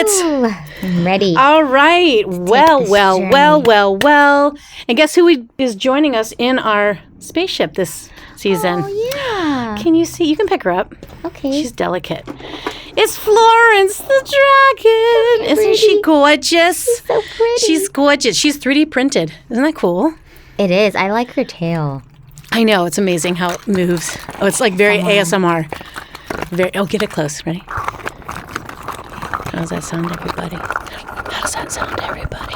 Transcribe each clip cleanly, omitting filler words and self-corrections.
pilot. I'm ready. All right. Well. And guess who is joining us in our spaceship this season? Oh, yeah. Can you see? You can pick her up. Okay. She's delicate. It's Florence the dragon. Isn't she gorgeous? She's so pretty. She's gorgeous. She's 3D printed. Isn't that cool? It is. I like her tail. I know. It's amazing how it moves. Oh, it's like very ASMR. Get it close. Ready? How does that sound, everybody? How does that sound, everybody?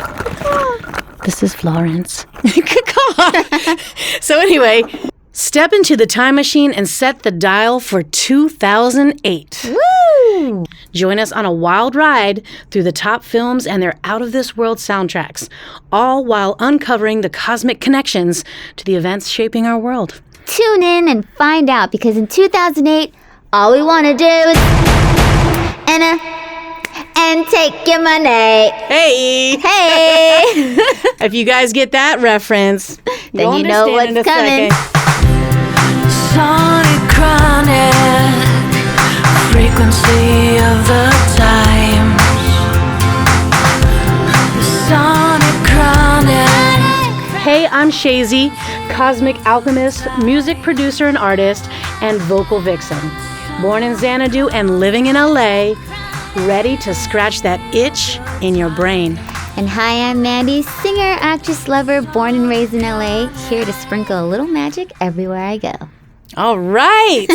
This is Florence. So anyway, step into the time machine and set the dial for 2008. Woo! Join us on a wild ride through the top films and their out-of-this-world soundtracks, all while uncovering the cosmic connections to the events shaping our world. Tune in and find out, because in 2008, all we want to do is and take your money. Hey! If you guys get that reference, then you know what's coming. Sonic chronic, frequency of the times. Sonic chronic. Hey, I'm Shayzee, cosmic alchemist, music producer and artist, and vocal vixen. Born in Xanadu and living in LA, ready to scratch that itch in your brain. And hi, I'm Mandy, singer, actress, lover, born and raised in LA, here to sprinkle a little magic everywhere I go. All right.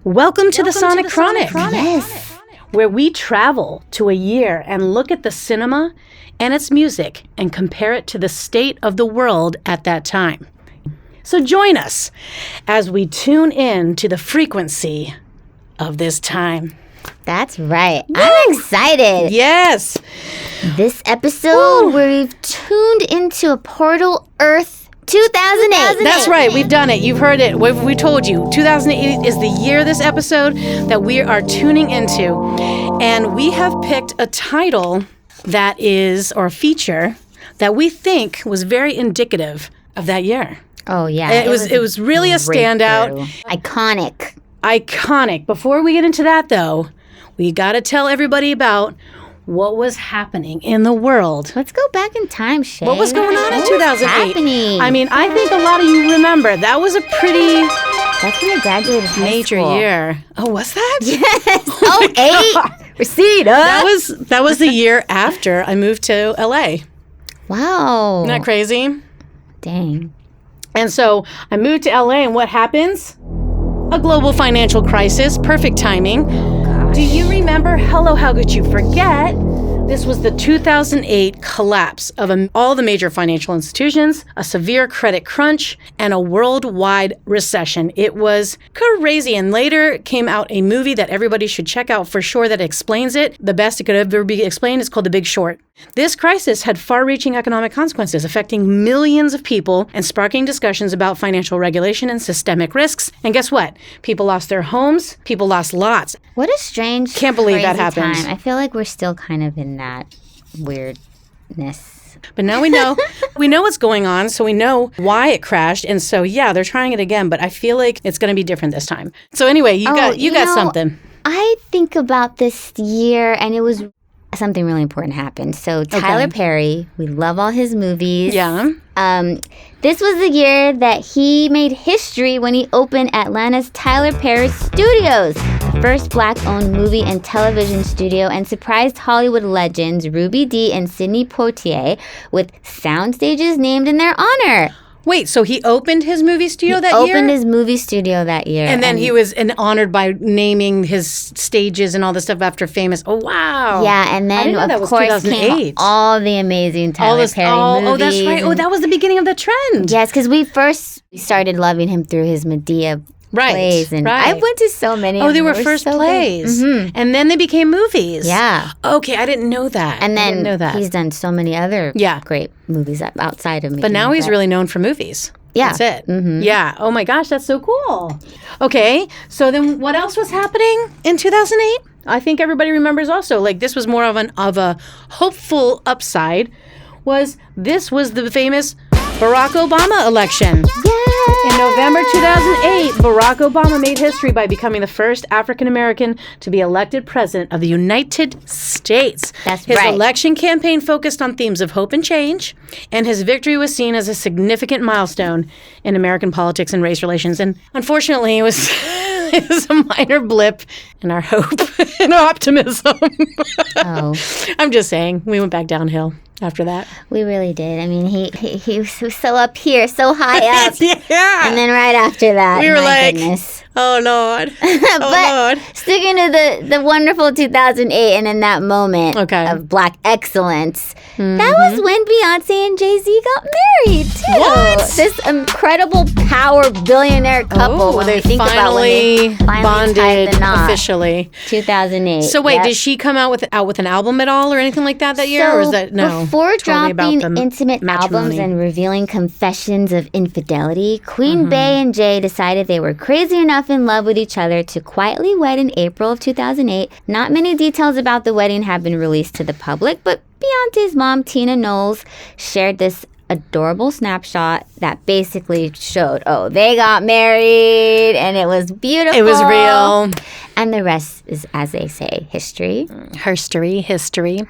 Welcome to the Sonic Chronic. Yes. Where we travel to a year and look at the cinema and its music and compare it to the state of the world at that time. So join us as we tune in to the frequency of this time. That's right. Woo! I'm excited. Yes. This episode, we've tuned into a portal Earth 2008. That's right. We've done it. You've heard it. We told you. 2008 is the year, this episode, that we are tuning into. And we have picked a title that is, or a feature, that we think was very indicative of that year. Oh, yeah. It was really a standout. Iconic. Before we get into that, though, we got to tell everybody about what was happening in the world. Let's go back in time, Shay. What was going on in 2008? Happening? I mean, I think a lot of you remember. That was a pretty That's when I graduated high major school. year. Oh, was that? Yes. Oh, 08. Receipt. That was the year after I moved to LA. Wow. Isn't that crazy? Dang. And so I moved to LA, and what happens? A global financial crisis. Perfect timing. Gosh. Do you remember? Hello, how could you forget? This was the 2008 collapse of all the major financial institutions, a severe credit crunch, and a worldwide recession. It was crazy. And later came out a movie that everybody should check out for sure that explains it. The best it could ever be explained is called The Big Short. This crisis had far-reaching economic consequences, affecting millions of people and sparking discussions about financial regulation and systemic risks. And guess what? People lost their homes. People lost lots. What a strange, Can't believe that crazy happened. time. I feel like we're still kind of in that weirdness. But now we know. We know what's going on, so we know why it crashed. And so, yeah, they're trying it again, but I feel like it's going to be different this time. So anyway, you got something. I think about this year, and it was something really important happened. So Tyler Perry, we love all his movies. Yeah. This was the year that he made history when he opened Atlanta's Tyler Perry Studios, the first Black-owned movie and television studio, and surprised Hollywood legends Ruby Dee and Sidney Poitier with sound stages named in their honor. Wait, so he opened his movie studio that year? He opened his movie studio that year. And then he was honored by naming his stages and all this stuff after famous. Oh, wow. Yeah, and then, of course, came all the amazing Tyler Perry movies. Oh, that's right. Oh, that was the beginning of the trend. Yes, because we first started loving him through his Medea plays. And I went to so many of them. Oh, they were first plays. Mm-hmm. And then they became movies. Yeah. Okay, I didn't know that. And then I didn't know that. He's done so many other great movies outside of me. But now he's really known for movies. Yeah. That's it. Mm-hmm. Yeah. Oh my gosh, that's so cool. Okay, so then what else was happening in 2008? I think everybody remembers also, like this was more of a hopeful upside, this was the famous Barack Obama election. Yes. In In November 2008, Barack Obama made history by becoming the first African American to be elected president of the United States. That's his right. election campaign focused on themes of hope and change, and his victory was seen as a significant milestone in American politics and race relations. And unfortunately, it was it was a minor blip in our hope and optimism. Oh. I'm just saying, we went back downhill after that. We really did. I mean, he was so up here, so high up. Yeah. And then right after that, We were my like, goodness. Oh, Lord. But Lord. sticking to the wonderful 2008 and in that moment of Black excellence, that was when Beyonce and Jay-Z got married, too. What? This incredible power billionaire couple. when they we think about when they finally tied bonded the knot. officially. 2008. So wait, Yep. did she come out with an album at all or anything like that year? Or is that no? Before totally about dropping the intimate albums matrimony? and revealing confessions of infidelity, Queen Mm-hmm. Bey and Jay decided they were crazy enough in love with each other to quietly wed in April of 2008. Not many details about the wedding have been released to the public, but Beyonce's mom, Tina Knowles, shared this adorable snapshot that basically showed, they got married and it was beautiful. It was real. And the rest is, as they say, history. History. History.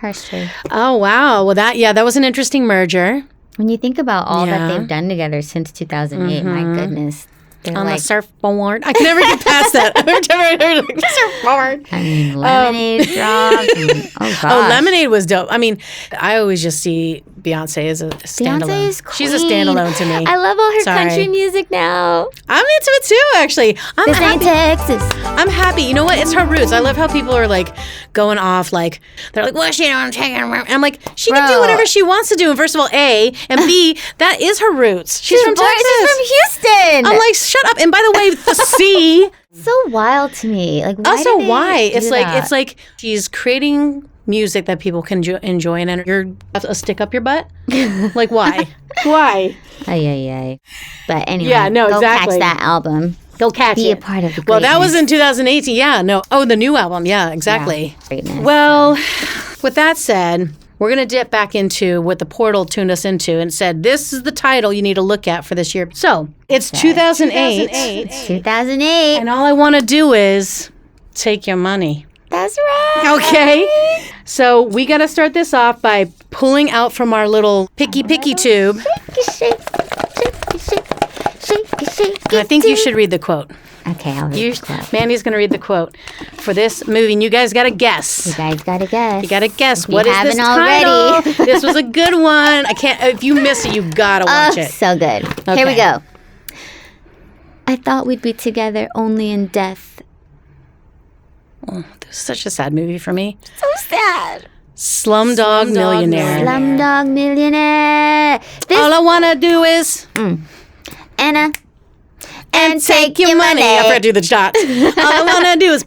Oh wow. Well, that was an interesting merger When you think about all Yeah. that they've done together since 2008, my goodness. They're on like, the surfboard. I can never get past that. I've never heard like surfboard. I mean, Lemonade dropped. And, oh, gosh. Oh, Lemonade was dope. I mean, I always just see Beyonce as a standalone. Beyonce is queen. She's a standalone to me. I love all her Sorry. country music now. I'm into it too, actually. This ain't Texas. I'm happy. You know what? It's her roots. I love how people are like going off, like they're like, "Well, she don't take it." And I'm like, she can do Bro. whatever she wants to do. And first of all, A and B, that is her roots. She's from Texas. She's from Houston. I'm like, shut up. And by the way, the C. so wild to me. Like, why Also, do they why? do It's like that? she's creating music that people can enjoy, and you're a stick up your butt. Like, why? Why? Ay. But anyway, Yeah, no, go exactly. catch that album. Go catch Be it. a part of the Well, that was greatness. in 2018. Yeah, no. Oh, the new album. Yeah, exactly. Greatness. Well, with that said, we're going to dip back into what the portal tuned us into and said, this is the title you need to look at for this year. So it's 2008. 2008. And all I want to do is take your money. That's right. Okay? So we got to start this off by pulling out from our little picky tube. Shake. And I think you should read the quote. Okay, I'll read the quote. Mandy's going to read the quote for this movie, and you guys got to guess. You guys gotta guess. You gotta guess. If you What is this haven't already. title? This was a good one. I can't. If you miss it, you gotta watch it. So good. Here we Okay. go. I thought we'd be together only in death. This is such a sad movie for me. So sad. Slumdog Millionaire. Slumdog Millionaire. This All I wanna do is Anna and take your money. I forgot to do the shots. All I wanna do is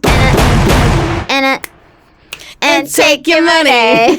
Anna and take your money.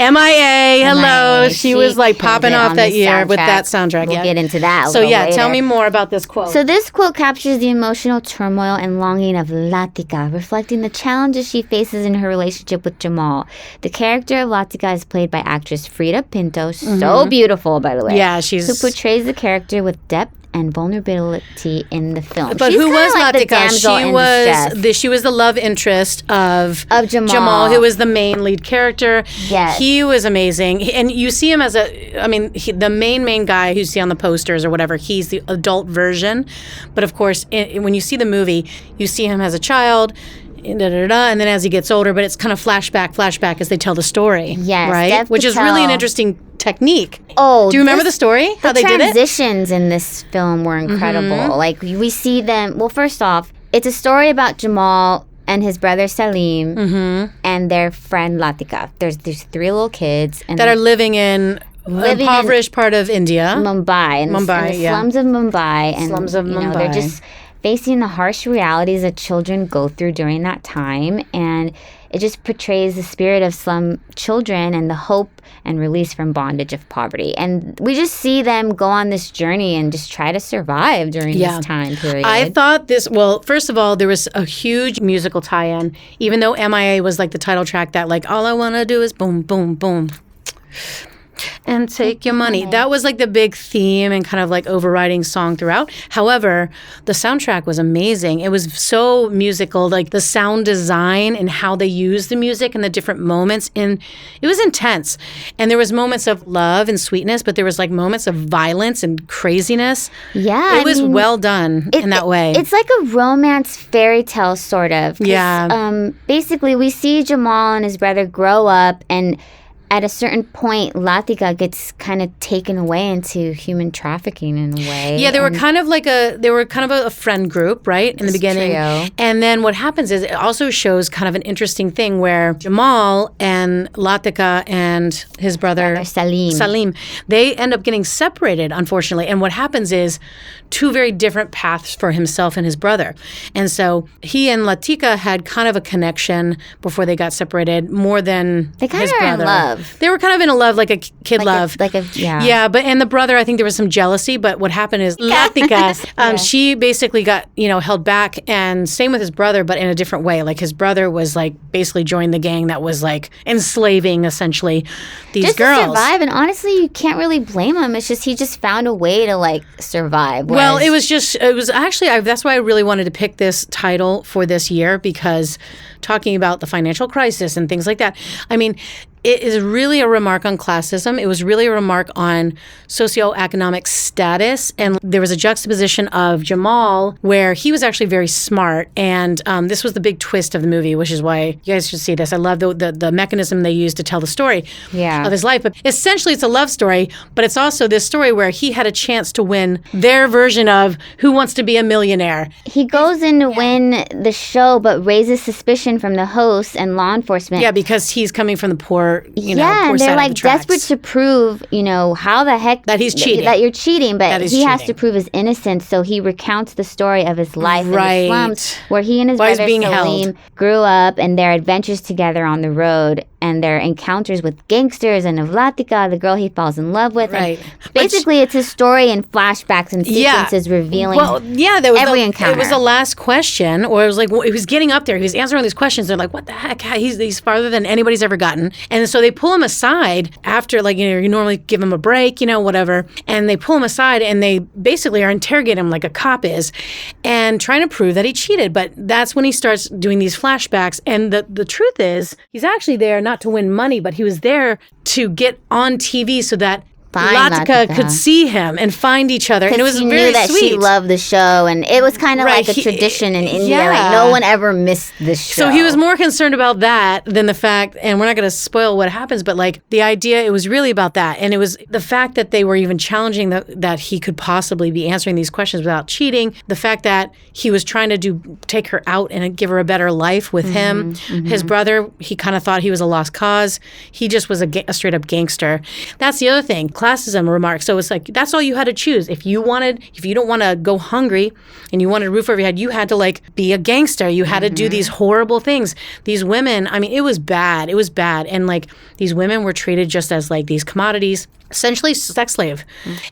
MIA. Hello. MIA. She was like killed popping it off on that the year with that soundtrack. We'll Yeah. get into that. A So little yeah, later. tell me more about this quote. So this quote captures the emotional turmoil and longing of Latika, reflecting the challenges she faces in her relationship with Jamal. The character of Latika is played by actress Frida Pinto, so beautiful, by the way. Yeah, she's- who portrays the character with depth and vulnerability in the film. But She's who kinda was like the Latika? damsel in distress. She was the love interest of Jamal. who was the main lead character. Yes. He was amazing. And you see him as the main guy who you see on the posters or whatever, he's the adult version. But of course, when you see the movie, you see him as a child, and then as he gets older, but it's kind of flashback as they tell the story. Yes, Right? Dev Which is really an Patel. interesting technique. Oh, do you remember the story? How they did it? Transitions in this film were incredible. Mm-hmm. Like we see them. Well, first off, it's a story about Jamal and his brother Salim Mm-hmm. and their friend Latika. There's these three little kids and That are living in an Living in impoverished part of India. Mumbai, in Mumbai, the yeah. slums of Mumbai, and Slums of they're Mumbai. just facing the harsh realities that children go through during that time, and it just portrays the spirit of slum children and the hope and release from bondage of poverty. And we just see them go on this journey and just try to survive during this time period. I thought first of all, there was a huge musical tie-in, even though MIA was like the title track that like, all I want to do is boom, boom, boom. and take your money. That was like the big theme and kind of like overriding song throughout. However, the soundtrack was amazing. It was so musical, like the sound design and how they used the music and the different moments. And it was intense. And there was moments of love and sweetness, but there was like moments of violence and craziness. Yeah. It was well done in that way. It's like a romance fairy tale, sort of. Yeah. Basically, we see Jamal and his brother grow up, and at a certain point, Latika gets kind of taken away into human trafficking in a way. Yeah, they were kind of a friend group, right, in the beginning. Trio. And then what happens is it also shows kind of an interesting thing where Jamal and Latika and his brother Salim, they end up getting separated, unfortunately. And what happens is two very different paths for himself and his brother. And so he and Latika had kind of a connection before they got separated, more than They kind his of are brother. in love. They were kind of in a love, like a kid love. Yeah. But and the brother, I think there was some jealousy. But what happened is Latika, she basically got held back, and same with his brother, but in a different way. Like his brother was like basically joined the gang that was like enslaving essentially these just girls. to survive, and honestly, you can't really blame him. It's just he just found a way to like survive. Well, it was actually that's why I really wanted to pick this title for this year, because talking about the financial crisis and things like that. I mean, it is really a remark on classism. It was really a remark on socioeconomic status. And there was a juxtaposition of Jamal where he was actually very smart. And this was the big twist of the movie, which is why you guys should see this. I love the mechanism they used to tell the story of his life. But essentially, it's a love story, but it's also this story where he had a chance to win their version of Who Wants to Be a Millionaire. He goes in to win the show, but raises suspicion from the host and law enforcement. Yeah, because he's coming from the poor, poor and side they're of like the tracks. desperate to prove, how the heck That he's cheating. that you're cheating, but That he he's has to cheating. prove his innocence. So he recounts the story of his life in Right. the slums, where he and his While he's brother being Salim held. grew up, and their adventures together on the road, and their encounters with gangsters and of Latika, the girl he falls in love with. Right. And basically, it's his story in flashbacks and sequences revealing there was every It encounter. was the last question, or it was like he was getting up there. He was answering all these questions. They're like, "What the heck? He's farther than anybody's ever gotten." And so they pull him aside after, you normally give him a break, whatever. And they pull him aside, and they basically are interrogating him like a cop is, and trying to prove that he cheated. But that's when he starts doing these flashbacks. And the truth is, he's actually there not to win money, but he was there to get on TV so that Latika could see him and find each other, and it was he very knew that sweet. she loved the show, and it was kind of Right, like a tradition in India. yeah. Like no one ever missed the show. So he was more concerned about that than the fact, and we're not going to spoil what happens, but the idea, it was really about that. And it was the fact that they were even challenging that he could possibly be answering these questions without cheating. The fact that he was trying to take her out and give her a better life with him. His brother, he kind of thought he was a lost cause. He just was a straight up gangster. That's the other thing. Classism remark. So it's like, that's all you had to choose. If you don't want to go hungry and you wanted a roof over your head, you had to be a gangster. You had to do these horrible things. These women, I mean, it was bad. It was bad. And these women were treated just as these commodities, essentially sex slave.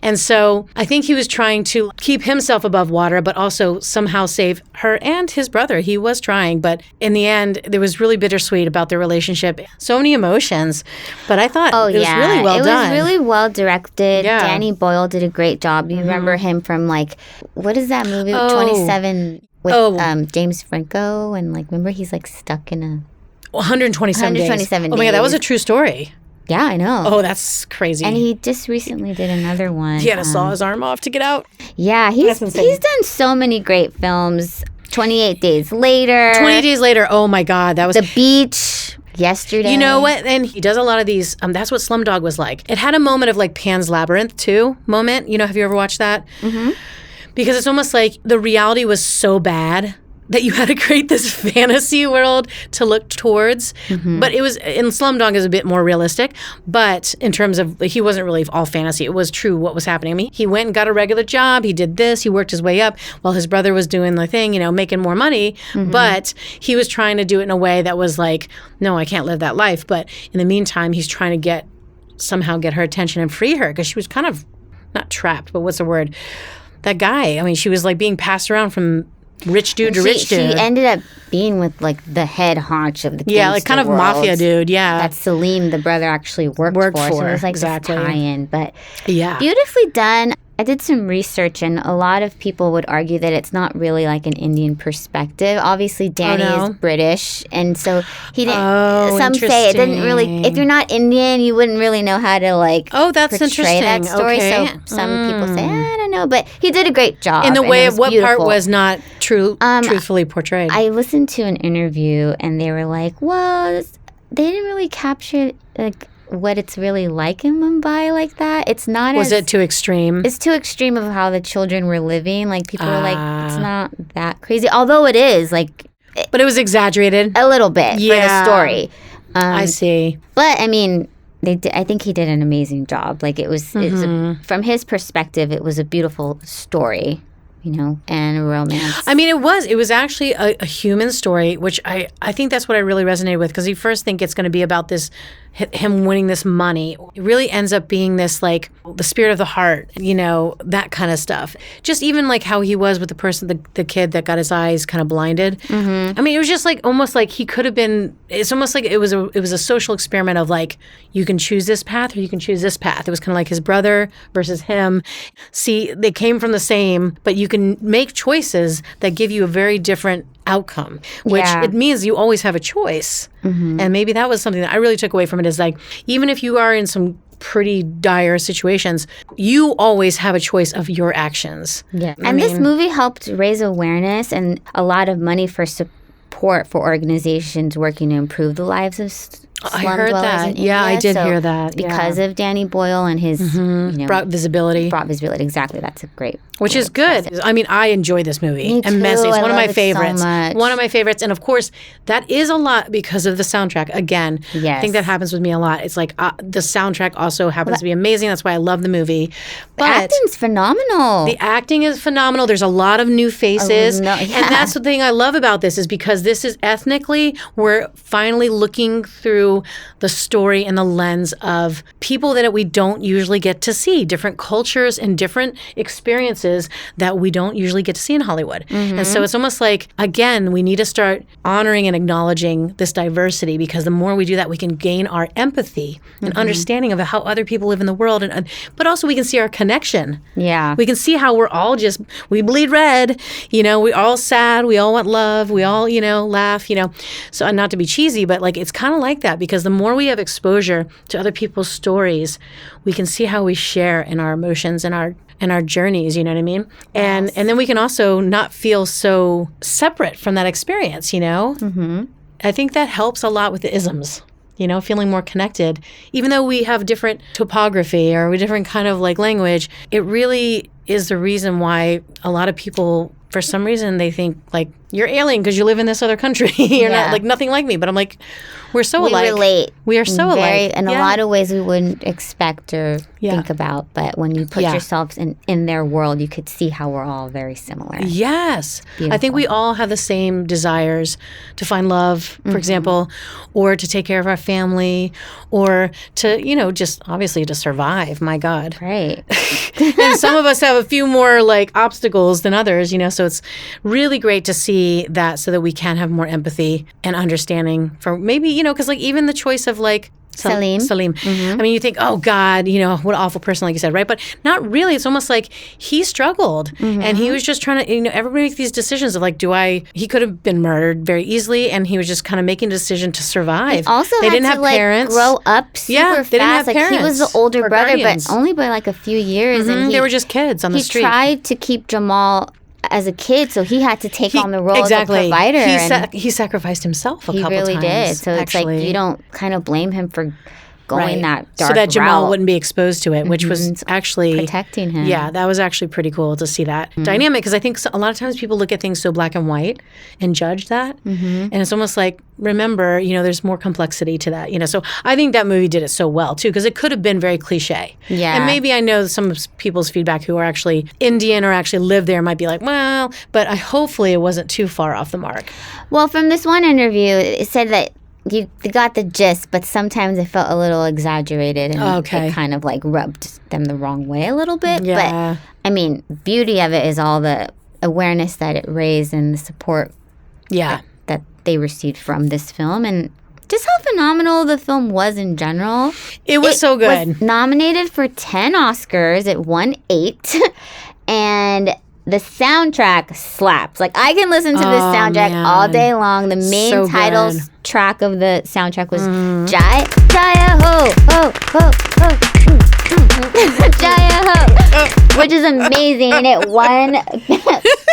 And so I think he was trying to keep himself above water, but also somehow save her and his brother. He was trying, but in the end, there was really bittersweet about their relationship. So many emotions, but I thought it was really well done. It was really well directed. Yeah. Danny Boyle did a great job. You remember him from what is that movie? Oh. 27 with James Franco, and remember he's stuck in a 127 days. 127 Oh my God, that was a days. true story. Yeah, I know. Oh, that's crazy. And he just recently did another one. He had to saw his arm off to get out. Yeah, he's That's insane. done so many great films. 28 Days Later. 20 days later, oh my God, that was... The Beach. Yesterday. You know what? And he does a lot of these. That's what Slumdog was like. It had a moment of Pan's Labyrinth too moment. Have you ever watched that? Mm-hmm. Because it's almost like the reality was so bad that you had to create this fantasy world to look towards. Mm-hmm. But it was, in Slumdog is a bit more realistic. But in terms of, he wasn't really all fantasy. It was true what was happening. I mean, he went and got a regular job. He did this. He worked his way up while his brother was doing the thing, making more money. Mm-hmm. But he was trying to do it in a way that was no, I can't live that life. But in the meantime, he's trying to somehow get her attention and free her, because she was kind of, not trapped, but what's the word? That guy, I mean, she was being passed around from rich dude to rich dude. She ended up being with like the head honch of the like kind of world mafia dude. Yeah, that Salim, the brother, actually worked for. So it was like exactly. this tie-in, but yeah, beautifully done. I did some research, and a lot of people would argue that it's not really like an Indian perspective. Obviously, Danny is British, and so he didn't. Some say it didn't really. If you're not Indian, you wouldn't really know how to like. That's portray that story. Okay. So some people say, I don't know, but he did a great job in the way of what beautiful. Part was not truthfully portrayed. I listened to an interview, and they were like, "Well, they didn't really capture like." What it's really like in Mumbai like that. It's not Was it too extreme? It's too extreme of how the children were living. Like people were like, it's not that crazy. Although it is like but it was exaggerated. A little bit for the story. I see. But I mean, I think he did an amazing job. Like it was from his perspective, it was a beautiful story. And a romance. I mean, it was actually a human story, which I think that's what I really resonated with, because you first think it's going to be about him winning this money. It really ends up being this, like, the spirit of the heart, that kind of stuff. Just even like how he was with the person, the kid that got his eyes kind of blinded. Mm-hmm. I mean, it was just like almost like he could have been, it's almost like it was a social experiment of like, you can choose this path or you can choose this path. It was kind of like his brother versus him. See, they came from the same, but you can make choices that give you a very different outcome, which it means you always have a choice. Mm-hmm. And maybe that was something that I really took away from it, is like, even if you are in some pretty dire situations, you always have a choice of your actions. Yeah. This movie helped raise awareness and a lot of money for support for organizations working to improve the lives of I heard that. Yeah, I did hear that. Because of Danny Boyle and his brought visibility. Exactly. That's a great. Which is good. Process. I mean, I enjoy this movie Me too. immensely. It's one of my favorites. So much. One of my favorites. And of course, that is a lot because of the soundtrack. Again, I think that happens with me a lot. It's like the soundtrack also happens to be amazing. That's why I love the movie. But the acting's phenomenal. The acting is phenomenal. There's a lot of new faces. And that's the thing I love about this, is because this is ethnically, we're finally looking through the story and the lens of people that we don't usually get to see, different cultures and different experiences that we don't usually get to see in Hollywood. Mm-hmm. And so it's almost like, again, we need to start honoring and acknowledging this diversity, because the more we do that, we can gain our empathy and understanding of how other people live in the world. But also we can see our connection. Yeah. We can see how we're all we bleed red, we're all sad, we all want love, we all, laugh, So not to be cheesy, but like it's kind of like that, because the more we have exposure to other people's stories, we can see how we share in our emotions and our journeys, you know what I mean? And then we can also not feel so separate from that experience, Mm-hmm. I think that helps a lot with the isms. Feeling more connected. Even though we have different topography or different kind of like language, it really is the reason why a lot of people, for some reason, they think like, you're alien because you live in this other country. You're not like nothing like me. But I'm like, we're so alike. We relate. We are so alike. In a lot of ways we wouldn't expect or think about. But when you put yourselves in their world, you could see how we're all very similar. Yes. Beautiful. I think we all have the same desires to find love, for example, or to take care of our family, or to, just obviously to survive. My God. Right. And some of us have a few more like obstacles than others, so it's really great to see that, so that we can have more empathy and understanding for maybe, because like even the choice of like Salim. Mm-hmm. I mean, you think, oh God, what an awful person, like you said, right? But not really. It's almost like he struggled, and he was just trying to, everybody make these decisions of like, he could have been murdered very easily, and he was just kind of making a decision to survive. Also, they didn't have parents. Grow up super fast. They didn't have parents. He was the older brother, guardians. But only by like a few years, and they were just kids on the street. He tried to keep Jamal as a kid, so he had to take on the role of a provider. He sacrificed himself a couple times. He really did. So it's like you don't kind of blame him for going that dark so that Jamal route. Wouldn't be exposed to it, which was actually protecting him. Yeah, that was actually pretty cool to see that dynamic, because I think a lot of times people look at things so black and white and judge that, and it's almost like, remember, there's more complexity to that, So I think that movie did it so well too, because it could have been very cliche. Yeah. And maybe I know some of people's feedback who are actually Indian or actually live there might be like, well, but hopefully it wasn't too far off the mark. Well, from this one interview, it said that you got the gist, but sometimes it felt a little exaggerated, and it kind of like rubbed them the wrong way a little bit. Yeah. But I mean, beauty of it is all the awareness that it raised and the support Yeah. that they received from this film, and just how phenomenal the film was in general. It was so good. Was nominated for 10 Oscars. It won 8. And the soundtrack slaps. Like, I can listen to this soundtrack all day long. The main title track of the soundtrack was Jaya Ho, Ho, Ho, Ho. Jaya Ho, which is amazing, and it won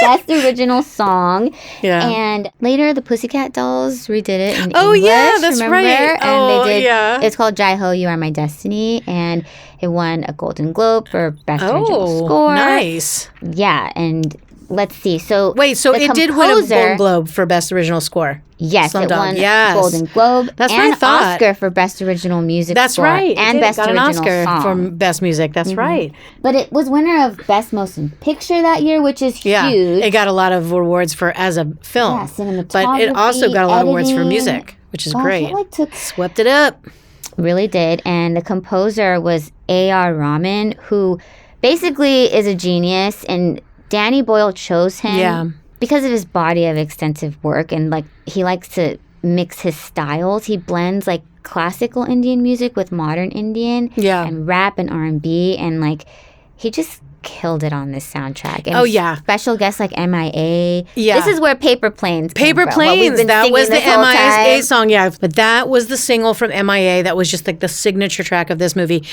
Best Original Song. Yeah. And later, the Pussycat Dolls redid it in English. Yeah, that's remember? right. And they did. It's called Jai Ho, You Are My Destiny, and it won a Golden Globe for Best Original Score. Nice. Yeah, and let's see. So wait, so it did win a Golden Globe for Best Original Score. Yes, Slumdog. it won Golden Globe and Oscar for Best Original Music That's Score. Right. And Best got Original an Oscar Song. for Best Music. That's right. But it was winner of Best Motion Picture that year, which is huge. It got a lot of awards for as a film. Yeah, cinematography, but it also got a lot of awards for editing. music, which is great. It like swept it up. Really did. And the composer was A.R. Rahman, who basically is a genius, and Danny Boyle chose him because of his body of extensive work, and like he likes to mix his styles. He blends like classical Indian music with modern Indian and rap and R&B, and like he just killed it on this soundtrack. And special guests like MIA. This is where Paper Planes came from. That was the MIA song. But that was the single from MIA that was just like the signature track of this movie,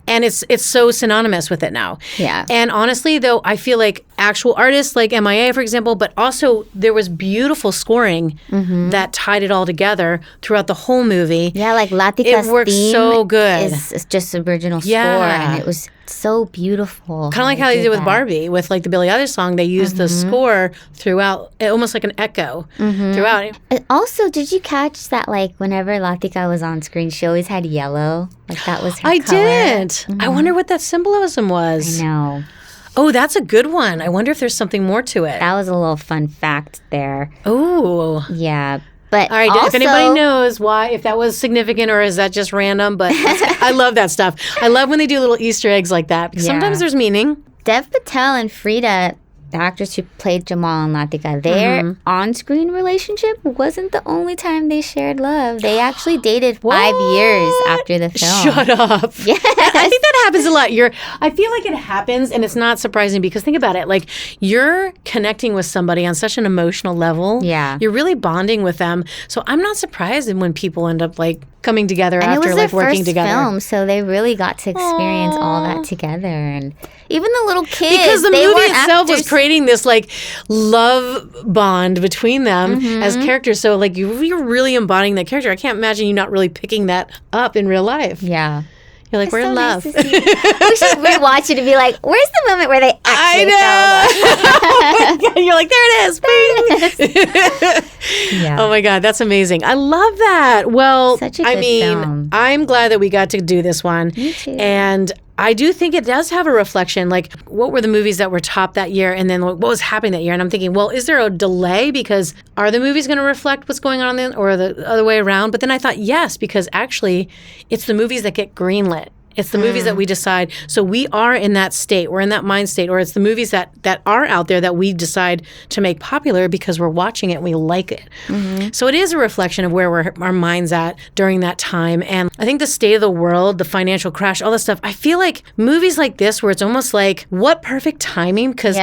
and it's so synonymous with it now. And honestly though, I feel like actual artists like MIA, for example, but also there was beautiful scoring that tied it all together throughout the whole movie. Like Latika's it worked theme so good. It's just original score, and it was so beautiful. Kind of like how they did with Barbie, with like the Billie Eilish song. They used the score throughout, almost like an echo throughout. Also, did you catch that like whenever Latika was on screen, she always had yellow? Like that was her I color. didn't. I wonder what that symbolism was. I know. Oh, that's a good one. I wonder if there's something more to it. That was a little fun fact there. Oh. Yeah. But all right, also, if anybody knows why, if that was significant or is that just random, but I love that stuff. I love when they do little Easter eggs like that because sometimes there's meaning. Dev Patel and Frida, the actress who played Jamal and Latika, their on-screen relationship wasn't the only time they shared love. They actually dated 5 years after the film. Shut up. Yes. I think that happens a lot. I feel like it happens, and it's not surprising because think about it. Like, you're connecting with somebody on such an emotional level. Yeah. You're really bonding with them. So I'm not surprised when people end up like coming together and after like working together. It was their first film, so they really got to experience all that together, and even the little kids. Because the movie itself was creating this like love bond between them as characters. So like you're really embodying that character. I can't imagine you not really picking that up in real life. Yeah. You're like, we're in love. Nice we should rewatch it and be like, where's the moment where they actually fell? You're like, there it is. Yeah. Oh my God, that's amazing. I love that. Well, such a good film. I'm glad that we got to do this one. Me too. And I do think it does have a reflection, like what were the movies that were top that year and then what was happening that year? And I'm thinking, well, is there a delay because are the movies going to reflect what's going on then or the other way around? But then I thought, yes, because actually it's the movies that get greenlit. It's the movies that we decide. So we are in that state. We're in that mind state. Or it's the movies that are out there that we decide to make popular because we're watching it and we like it. So it is a reflection of where our mind's at during that time. And I think the state of the world, the financial crash, all that stuff, I feel like movies like this where it's almost like, what perfect timing? Because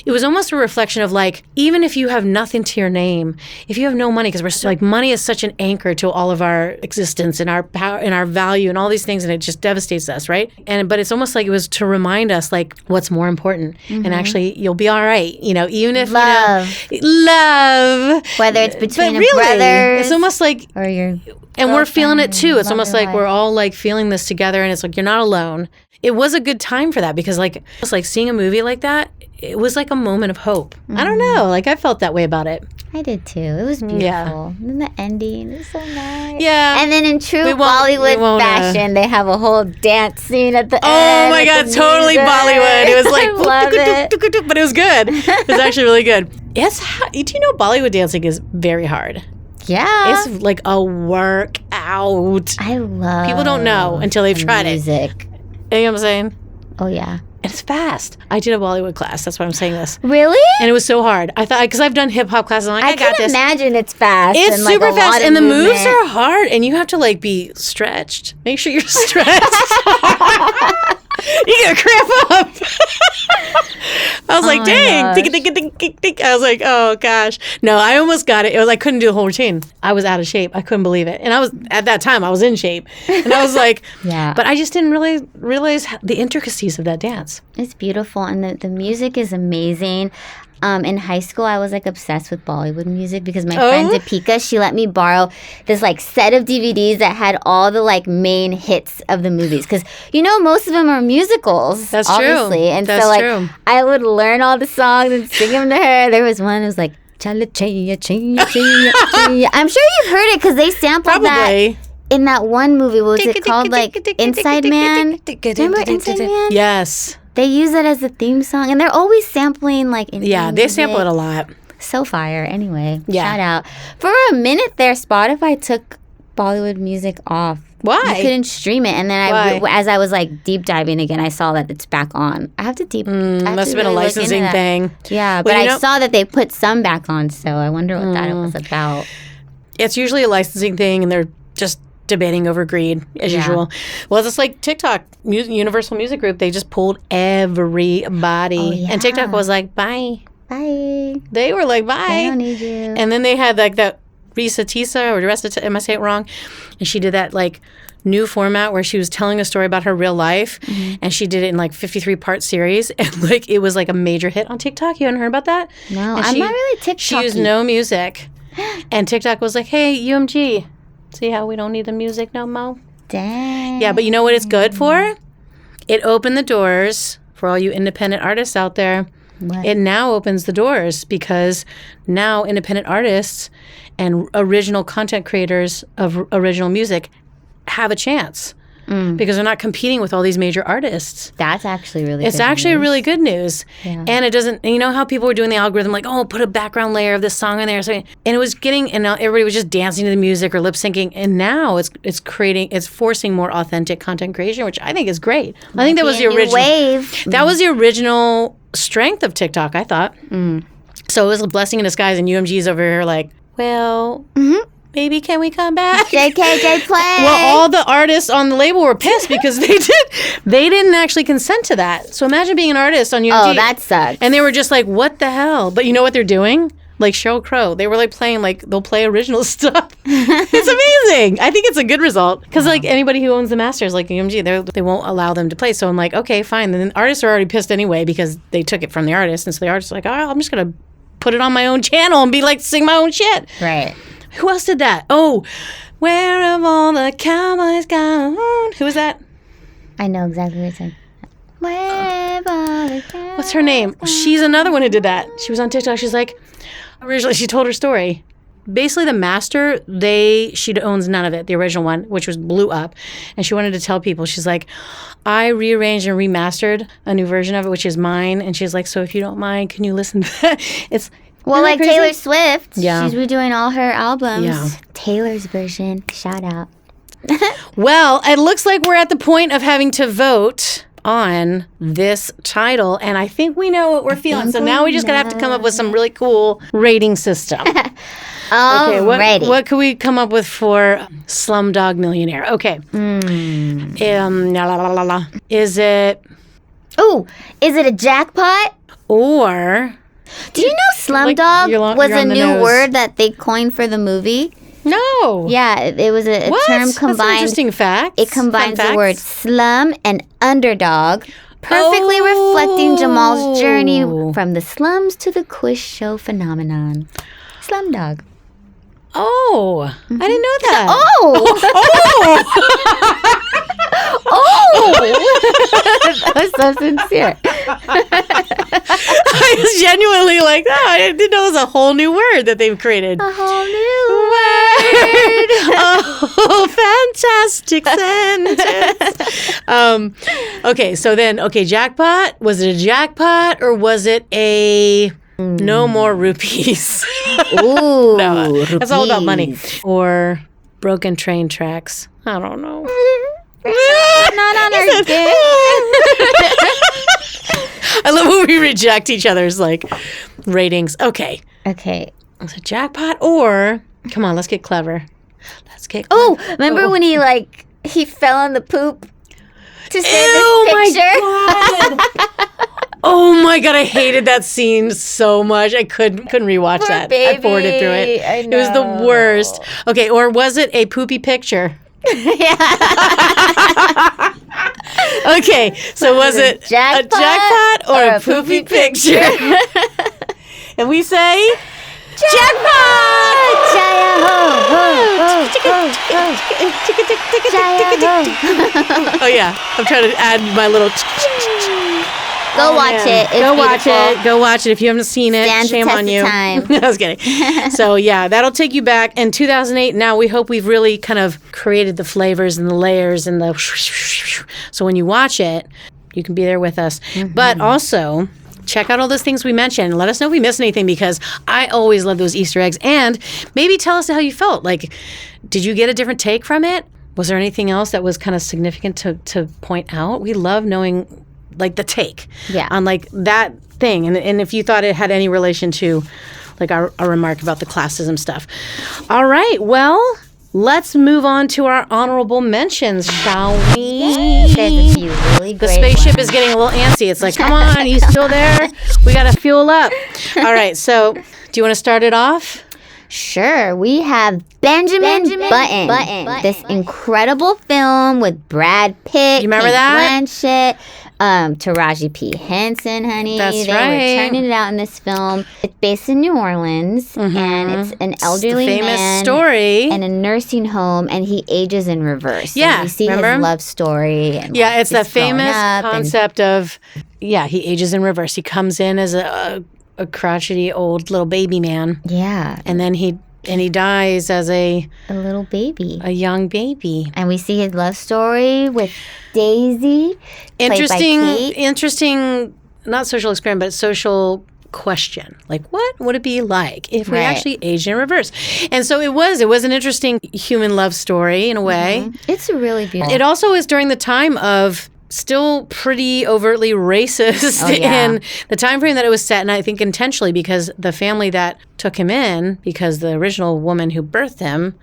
it was almost a reflection of like, even if you have nothing to your name, if you have no money, because we're so, like money is such an anchor to all of our existence and our power and our value and all these things, and it just devastates us, right? But it's almost like it was to remind us like what's more important, and actually you'll be all right, even if love, whether it's between brothers, it's almost like, or your and we're feeling it too. It's almost like we're all like feeling this together, and it's like you're not alone. It was a good time for that because like it's like seeing a movie like that. It was like a moment of hope. I don't know, like I felt that way about it. I did too. It was beautiful. And the ending is so nice. Yeah. And then in true Bollywood fashion, they have a whole dance scene at the end. Oh my God, totally Bollywood. It was like, I love it. But it was good. It was actually really good. Do you know Bollywood dancing is very hard? Yeah. It's like a workout. I love People don't know until they've tried music. it. You know what I'm saying? Oh, yeah. And it's fast. I did a Bollywood class. That's why I'm saying this. Really? And it was so hard. I thought, because I've done hip hop classes, I'm like, I got can this. imagine it's fast. It's and, like, super a fast, lot of and the movement. moves are hard, and you have to like be stretched. Make sure you're stretched. You get a cramp up. I was like, dang. I was like, oh gosh. No, I almost got it. It was I couldn't do the whole routine. I was out of shape. I couldn't believe it. And I was at that time I was in shape. And I was like, Yeah. But I just didn't really realize the intricacies of that dance. It's beautiful, and the music is amazing. In high school, I was like obsessed with Bollywood music because my friend Deepika, she let me borrow this like set of DVDs that had all the like main hits of the movies. Because most of them are musicals. That's obviously. true. And That's so like true. I would learn all the songs and sing them to her. There was one that was like Chala Chaya Chaya Chaya Chaya. I'm sure you've heard it because they sampled Probably. that in that one movie. What was it called? Like Inside Man. Remember Inside Man? Yes. They use it as a theme song, and they're always sampling like Indian Yeah, they sample it music. a lot. So fire. Anyway, Yeah. shout out. For a minute there, Spotify took Bollywood music off. Why? You couldn't stream it, and then as I was like deep diving again, I saw that it's back on. I have to I have Must to have been a really look into licensing that. thing. Yeah, Well, but you I know- saw that they put some back on, so I wonder what that was about. It's usually a licensing thing, and they're just debating over greed as usual. Well, it's like TikTok, Universal Music Group. They just pulled everybody, and TikTok was like, "Bye." Bye. They were like, "Bye." I don't need you. And then they had like that Risa Tisa or Resta. Am I saying it wrong? And she did that like new format where she was telling a story about her real life, and she did it in like 53-part series, and like it was like a major hit on TikTok. You haven't heard about that? No, And I'm not really TikTok. She used no music, and TikTok was like, "Hey, UMG, see how we don't need the music no more?" Dang. Yeah, but you know what it's good for? It opened the doors for all you independent artists out there. What? It now opens the doors because now independent artists and original content creators of original music have a chance because they're not competing with all these major artists. That's actually really It's good actually news. really good news. Yeah. And it doesn't, you know how people were doing the algorithm like, oh, put a background layer of this song in there. So, and it was getting, and now everybody was just dancing to the music or lip syncing. And now it's forcing more authentic content creation, which I think is great. I think that was the Be a new original. wave. That was the original strength of TikTok, I thought. So it was a blessing in disguise, and UMG's over here like, well, maybe can we come back? JKJ play. Well, all the artists on the label were pissed because they didn't actually consent to that. So imagine being an artist on UMG. Oh, that sucks. And they were just like, what the hell? But you know what they're doing? Like Sheryl Crow. They were like playing, like, they'll play original stuff. It's amazing. I think it's a good result. Because, like, anybody who owns the masters, like UMG, they won't allow them to play. So I'm like, okay, fine. And then artists are already pissed anyway because they took it from the artist. And so the artist's like, oh, I'm just going to put it on my own channel and be like, sing my own shit. Right. Who else did that? Oh, where have all the cowboys gone? Who was that? I know exactly what you're saying. What's her name? She's another one who did that. She was on TikTok. She's like, originally, she told her story. Basically, the master, she owns none of it, the original one, which blew up. And she wanted to tell people, she's like, I rearranged and remastered a new version of it, which is mine. And she's like, so if you don't mind, can you listen to that? Well, like crazy? Taylor Swift. Yeah. She's redoing all her albums. Yeah. Taylor's version. Shout out. Well, it looks like we're at the point of having to vote on this title, and I think we know what we're feeling. So now we just gonna have to come up with some really cool rating system. Okay, what could we come up with for Slumdog Millionaire? Okay. Is it Oh, is it a jackpot? or Do you know Slumdog you're was on a the new nose. word that they coined for the movie? no? Yeah, it was a What? term That's an combined. interesting fact. It combines Fun the word facts? slum and underdog, perfectly reflecting Jamal's journey from the slums to the quiz show phenomenon. Slumdog. Oh, I didn't know that. That was so sincere. I was genuinely like, oh, I didn't know it was a whole new word that they've created. A whole new Oh, fantastic sentence. Okay, so then, jackpot. Was it a jackpot or was it a no more rupees? Ooh, No, that's all about money. rupees. Or broken train tracks. I don't know. Not on our game. I love when we reject each other's like ratings. Okay. Okay. It's a jackpot or come on, let's get clever. Let's get Oh, clever. remember when he fell on the poop to save Oh this picture? my god. Oh my god, I hated that scene so much. I couldn't rewatch Poor that. baby. I forwarded through it. I It was the worst. Okay, or was it a poopy picture? Okay, so was it a jackpot or a poopy picture? And we say jackpot! Jaya ho, ho, ho, ho, ho. Jaya ho. Oh yeah, I'm trying to add my little. Go watch it. It's Go watch beautiful. it. Go watch it. If you haven't seen it, Stands the shame test on of you. time. I was kidding. So yeah, that'll take you back. In 2008, now we hope we've really kind of created the flavors and the layers and the. So when you watch it, you can be there with us. But also, check out all those things we mentioned. Let us know if we missed anything because I always love those Easter eggs. And maybe tell us how you felt. Like, did you get a different take from it? Was there anything else that was kind of significant to point out? We love knowing like the take on like that thing. And if you thought it had any relation to like our remark about the classism stuff. All right. Well, let's move on to our honorable mentions, shall we? There's a few really The great spaceship ones. is getting a little antsy. It's like, come on, you still there? We got to fuel up. All right. So do you want to start it off? Sure, we have Benjamin Button. This incredible film with Brad Pitt, You remember Kate that? Blanchett, Taraji P. Henson, honey. That's they right. were turning it out in this film. It's based in New Orleans, and it's an elderly It's the famous man story. in a nursing home, and he ages in reverse. Yeah, and we see remember? his love story. And Yeah, like, it's that he's growing famous up and- concept of, he ages in reverse. He comes in as a crotchety old little baby man, yeah, and then he dies as a little baby. young baby. And we see his love story with Daisy. played by Kate. Interesting, not social experiment, but social question. Like, what would it be like if we Right. actually aged in reverse? And so it was an interesting human love story in a way. It's really beautiful. It also is during the time of still pretty overtly racist yeah. in the time frame that it was set, and I think intentionally because the family that took him in, because the original woman who birthed him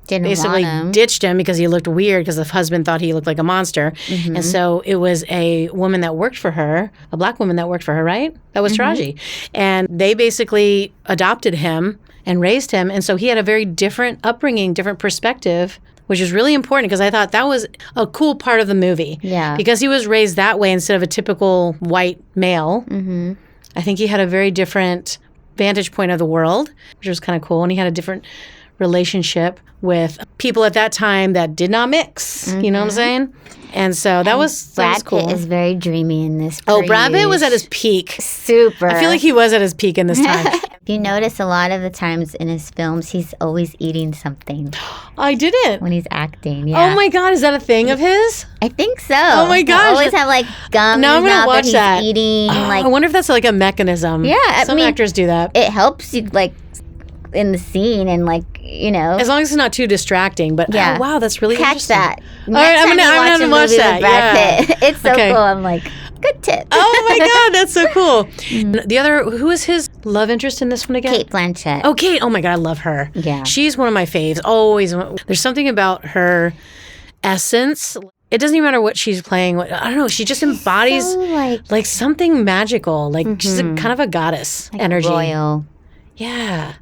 Didn't basically want him. ditched him because he looked weird because the husband thought he looked like a monster. And so it was a woman that worked for her, a black woman that worked for her, right? That was Taraji. And they basically adopted him and raised him. And so he had a very different upbringing, different perspective, which is really important because I thought that was a cool part of the movie. Yeah. Because he was raised that way instead of a typical white male. I think he had a very different vantage point of the world, which was kind of cool. And he had a different relationship with people at that time that did not mix. You know what I'm saying? And so that was Brad cool. Pitt is very dreamy in this. Oh, Brad Pitt was at his Prelude. peak. Super. I feel like he was at his peak in this time. If you notice, a lot of the times in his films, he's always eating something I didn't. when he's acting. Yeah. Oh my God, is that a thing of his? I think so. Oh my He'll gosh. always have like gum Now in I'm his gonna mouth watch he's that. eating. Oh, Like I wonder if that's like a mechanism. Yeah, Some actors do that. it helps you like in the scene and like As long as it's not too distracting. But Yeah. oh, wow, that's really catch interesting. that. All right, I'm gonna watch that. Yeah. It's so Okay. cool. I'm like, good tip. Oh my God, that's so cool. The other, who is his love interest in this one again? Kate Blanchett. Oh, Kate. Oh my God, I love her. Yeah. She's one of my faves. Always. There's something about her essence. It doesn't even matter what she's playing. I don't know. She just embodies So, like something magical. Like she's a, kind of a goddess energy. royal. Yeah.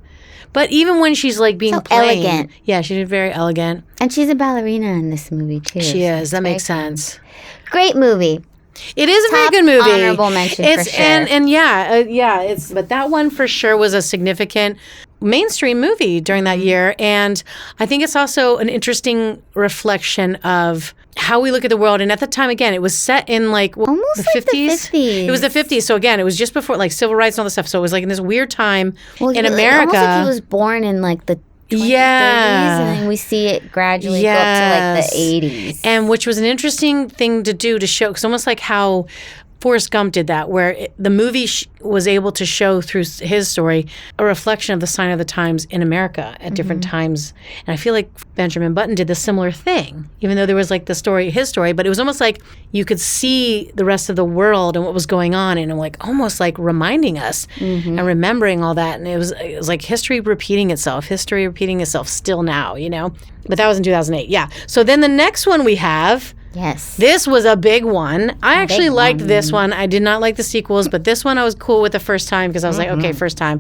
But even when she's like being So plain, elegant. Yeah, she's very elegant. And she's a ballerina in this movie too. She so is. it's That makes very sense. Great movie. It is a very Top good movie. honorable mention it's, for sure. And yeah, it's but that one for sure was a significant mainstream movie during that year, and I think it's also an interesting reflection of how we look at the world. And at the time, again, it was set in like Almost the like the 50s. 50s. It was the 50s. So again, it was just before like civil rights and all this stuff. So it was like in this weird time Well, in he- America. Almost like he was born in like the 20s, Yeah. 30s, and then we see it gradually go up to like Yes. the 80s. And which was an interesting thing to do to show, because almost like how Forrest Gump did that, where the movie was able to show through his story a reflection of the sign of the times in America at different times. And I feel like Benjamin Button did the similar thing, even though there was like the story, his story, but it was almost like you could see the rest of the world and what was going on, and like almost like reminding us and remembering all that. And it was like history repeating itself still now, you know? But that was in 2008. Yeah. So then the next one we have. Yes. This was a big one. I actually liked this one. I did not like the sequels, but this one I was cool with the first time because I was like, okay, first time.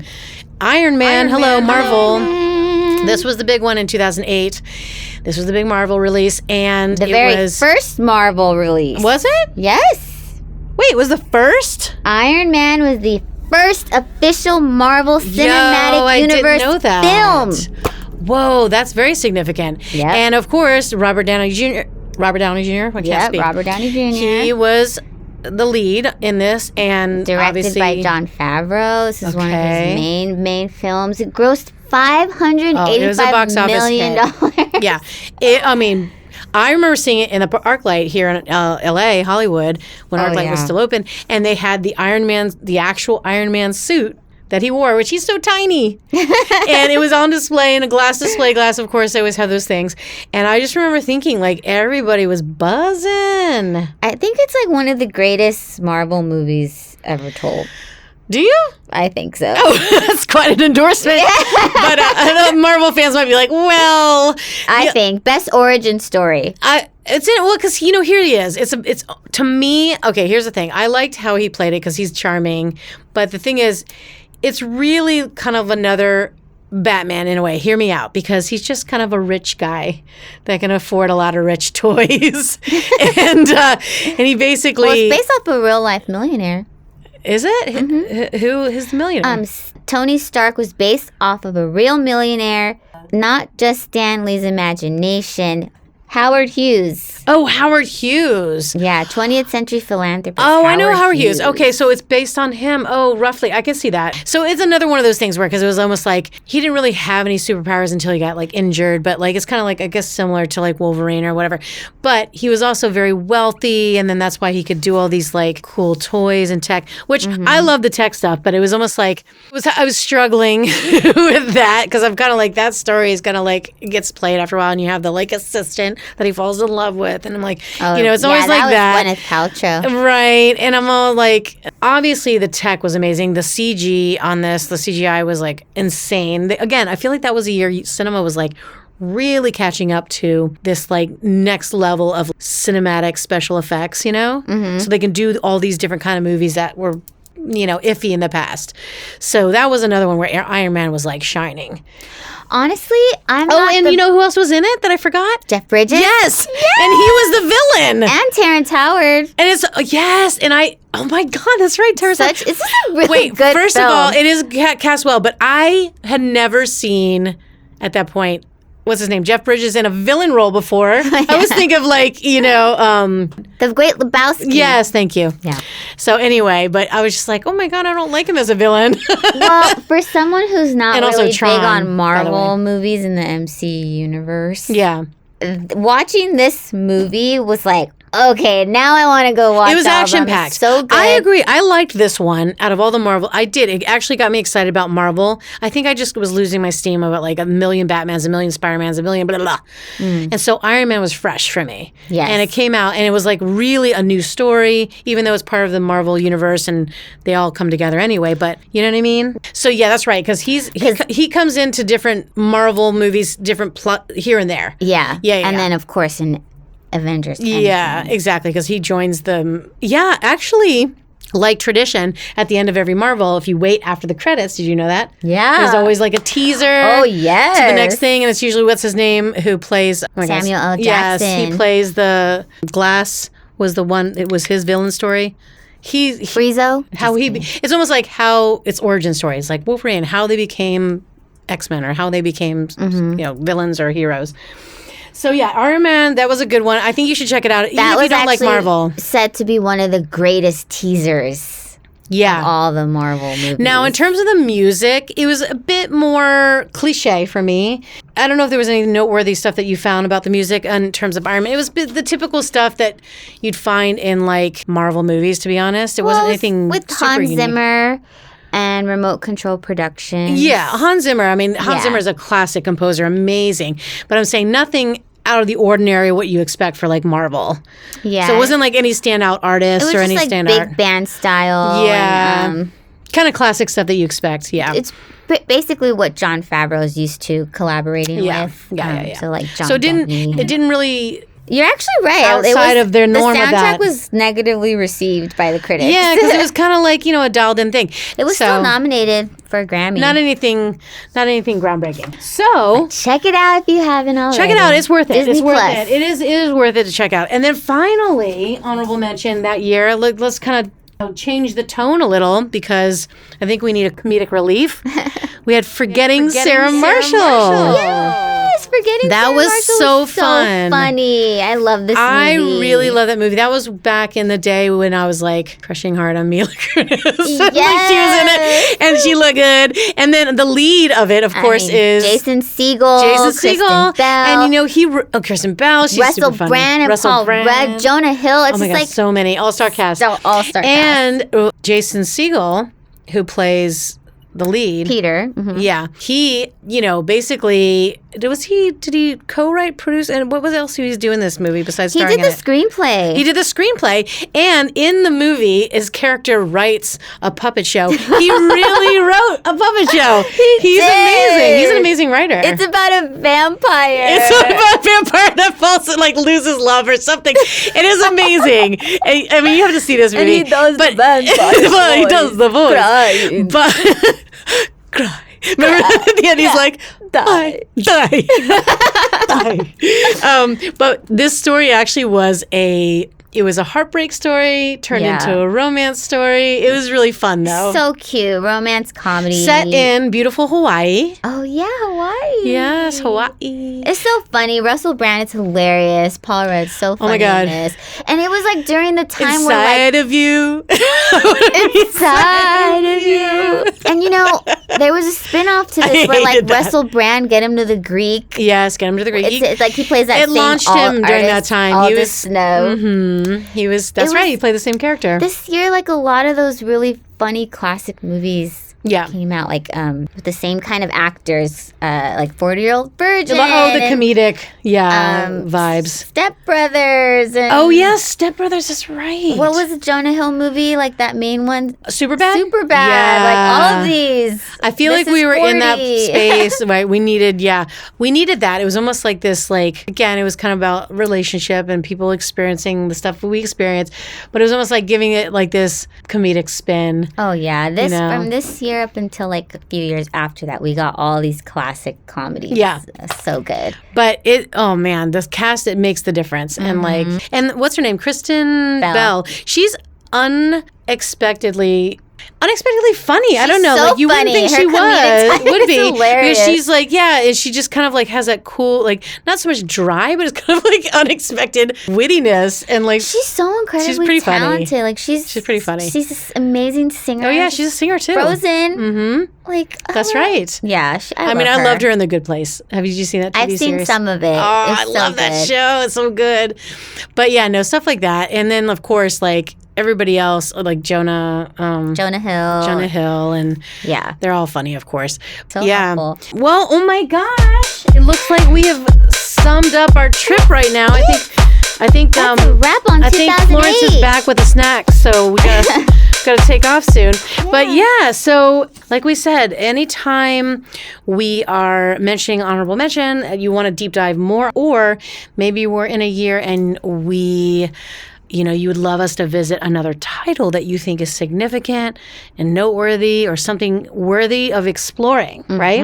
Iron Man, Marvel. This was the big one in 2008. This was the big Marvel release, and the very first Marvel release. Was it? Yes. Wait, it was the first? Iron Man was the first official Marvel Cinematic Universe didn't know that. film. Whoa, that's very significant. Yep. And of course, Robert Downey Jr. I can't speak. Robert Downey Jr. He was the lead in this, and directed obviously by Jon Favreau. This is one of his main films. It grossed $585 million. Yeah, I remember seeing it in the ArcLight here in L.A., Hollywood, when ArcLight was still open, and they had the actual Iron Man suit that he wore, which he's so tiny. And it was on display in a display glass. Of course, they always have those things. And I just remember thinking, like, everybody was buzzing. I think it's like one of the greatest Marvel movies ever told. Do you? I think so. Oh, that's quite an endorsement. But I know Marvel fans might be like, well. I think best origin story. Because here he is. It's to me. Okay, here's the thing. I liked how he played it because he's charming. But the thing is, it's really kind of another Batman in a way. Hear me out, because he's just kind of a rich guy that can afford a lot of rich toys, and he basically. Well, it's based off a real life millionaire. Is it? Who is the millionaire? Tony Stark was based off of a real millionaire, not just Stan Lee's imagination. Howard Hughes. Oh, Howard Hughes. Yeah, 20th century philanthropist. Oh, I know Howard Hughes. Okay, so it's based on him. Oh, roughly. I can see that. So it's another one of those things where, because it was almost like he didn't really have any superpowers until he got like injured, but like it's kind of like, I guess, similar to like Wolverine or whatever. But he was also very wealthy, and then that's why he could do all these like cool toys and tech, which I love the tech stuff, but it was almost like I was struggling with that, because I'm kind of like, that story is kind of like, it gets played after a while, and you have the like assistant that he falls in love with, and I'm like, it's always like that. Gwyneth Paltrow. Right. And I'm all like, obviously the tech was amazing. The CG on this, the CGI was like insane. Again, I feel like that was a year cinema was like really catching up to this like next level of cinematic special effects, so they can do all these different kind of movies that were iffy in the past. So that was another one where Iron Man was like shining. Honestly, you know who else was in it that I forgot? Jeff Bridges. Yes. And he was the villain. And Terrence Howard. And it's, oh my God, that's right, Terrence Howard. This is a really good first film. of all, it is cast well, but I had never seen, at that point, what's his name? Jeff Bridges in a villain role before. I always think of like, The Great Lebowski. Yes, thank you. Yeah. So anyway, but I was just like, oh my God, I don't like him as a villain. Well, for someone who's not And also really Tron, big on by the Marvel way. movies in the MC universe, Yeah. watching this movie was like, okay, now I want to go watch. It was all of them. action-packed. It's so good. I agree. I liked this one out of all the Marvel. I did. It actually got me excited about Marvel. I think I just was losing my steam about like a million Batmans, a million Spider-Mans, a million blah, blah, blah. And so Iron Man was fresh for me. Yes. And it came out, and it was like really a new story, even though it's part of the Marvel universe and they all come together anyway. But you know what I mean? So yeah, that's right. Because he comes into different Marvel movies, different plot here and there. Yeah. Yeah. And then, of course, in Avengers. Yeah, exactly, because he joins them. Yeah, actually, like tradition, at the end of every Marvel, if you wait after the credits, did you know that? Yeah. There's always like a teaser. Oh, yes. To the next thing, and it's usually, what's his name, who plays... Samuel L. Yes, Jackson. he plays the... Glass was the one, it was his villain story. Friezo? It's almost like how its origin story. It's like Wolverine, how they became X-Men, or how they became villains or heroes. So yeah, Iron Man, that was a good one. I think you should check it out, even if you don't like Marvel. Said to be one of the greatest teasers Yeah. of all the Marvel movies. Now, in terms of the music, it was a bit more cliche for me. I don't know if there was any noteworthy stuff that you found about the music in terms of Iron Man. It was the typical stuff that you'd find in like Marvel movies, to be honest. It wasn't anything with super Hans unique. Zimmer and remote control production. Yeah, Hans Zimmer. I mean, Hans Zimmer is a classic composer, amazing. But I'm saying nothing out of the ordinary what you expect for like Marvel. Yeah. So it wasn't like any standout artists It was or just any like standout. big band style. Yeah. And, kind of classic stuff that you expect. Yeah. it's basically what Jon Favreau is used to collaborating with. Yeah. So like John So it didn't really. You're actually right. Outside of their norm the of soundtrack that. was negatively received by the critics. Yeah, because it was kind of like, a dialed in thing. It was So, still nominated for a Grammy. Not anything groundbreaking. So Check it out if you haven't already. check it out. It's worth it. Disney It's worth Plus. it. It is worth it to check out. And then finally, honorable mention that year. Let's kind of change the tone a little because I think we need a comedic relief. We had Forgetting Sarah Marshall. Yes, Forgetting That Sarah was Marshall so was fun. funny. I love this movie. I really love that movie. That was back in the day when I was like crushing hard on Mila Kunis. Like, she was in it, and she looked good. And then the lead of it, of course, is Jason Segel, Kristen Bell, and Kristen Bell. She's Russell super funny. Brand and Russell Paul Brand. Rudd, Jonah Hill. It's Oh my just God, like so many all-star cast. all-star cast. And Jason Segel, who plays the lead. Peter. Mhm. Yeah. He, basically, did he co-write, produce, and what else he was doing in this movie besides He starring did in the it? screenplay. He did the screenplay, and in the movie, his character writes a puppet show. He really wrote a puppet show. He's did. amazing. He's an amazing writer. It's about a vampire. It's about a vampire that falls and loses love or something. It is amazing. I mean, you have to see this movie. And he does the vampire But he does the voice. Crying. But cry. Remember at the end, he's like, die. But this story actually was a heartbreak story turned into a romance story. It was really fun, though. So cute. Romance comedy. Set in beautiful Hawaii. Oh, yeah, Hawaii. Yes, Hawaii. It's so funny. Russell Brand is hilarious. Paul Rudd's so funny my God. in this. And it was like during the time where like Inside of you. inside of you. And there was a spin-off to this where like hated that. Russell Brand get him to the Greek. Yes, get him to the Greek. It's like he plays that It same launched alt him during that artist, time. All He the was- snow. He was. That's right. He played the same character. This year, like a lot of those really funny classic movies Yeah. came out, like with the same kind of actors, like 40-Year-Old Virgin. Oh, the and comedic, vibes. Step Brothers. And Oh yes, Step Brothers is right. what was the Jonah Hill movie? Like that main one, Superbad? Superbad. Yeah. Like all of these. I feel This like we is were in that 40. space, right? We needed that. It was almost like this, again, it was kind of about relationship and people experiencing the stuff we experience, but it was almost like giving it like this comedic spin. Oh yeah, this know. from this year up until like a few years after that, we got all these classic comedies. Yeah. So good. But oh man, the cast, it makes the difference. And and what's her name? Kristen Bell. She's unexpectedly funny. I don't know. so Like you funny. wouldn't think Her she comedic was. timing Would is be. hilarious. Because she's like, she just kind of like has that cool, like not so much dry, but it's kind of like unexpected wittiness and like She's so incredibly pretty funny. talented. Like she's pretty funny. She's this amazing singer. Oh yeah, she's a singer too. Frozen. Mm-hmm. Like That's right. Yeah, I mean, I loved her in The Good Place. Have you seen that TV I've seen series? some of it. Oh, It's I so love that good. show. It's so good. But yeah, no, stuff like that. And then, of course, like everybody else, like Jonah Hill, and Yeah. they're all funny, of course. So yeah. helpful. Well, oh my gosh. It looks like we have summed up our trip right now. I think That's a wrap on I 2008. think Florence is back with a snack, so we gotta take off soon. But yeah, so like we said, anytime we are mentioning honorable mention, you want to deep dive more, or maybe we're in a year and you would love us to visit another title that you think is significant and noteworthy or something worthy of exploring, right?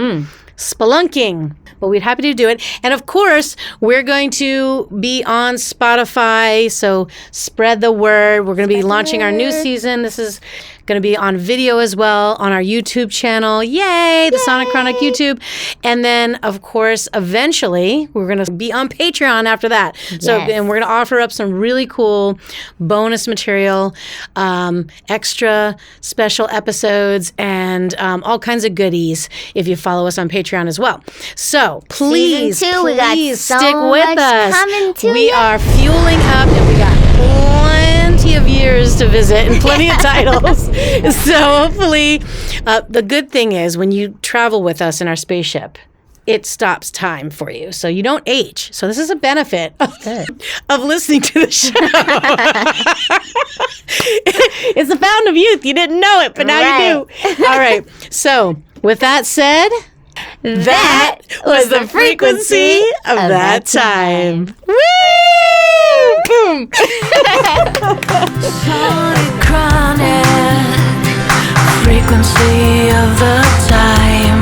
Spelunking. But we'd happy to do it. And of course, we're going to be on Spotify, so spread the word. We're going to be launching our new season. This is Going to be on video as well on our YouTube channel. Yay! The Sonic Chronic YouTube. And then, of course, eventually, we're going to be on Patreon after that. So, and we're going to offer up some really cool bonus material, extra special episodes, and all kinds of goodies if you follow us on Patreon as well. So please, Season 2, we got so stick with much us. coming to We ya. are fueling up, and we got plenty of years to visit and plenty of titles. So hopefully, the good thing is when you travel with us in our spaceship, it stops time for you, so you don't age. So this is a benefit of listening to the show. It's a fountain of youth. You didn't know it, but now you do. All right. So with that said, that was the frequency of that time. Woo! Boom! Sonic Chronic, frequency of the time.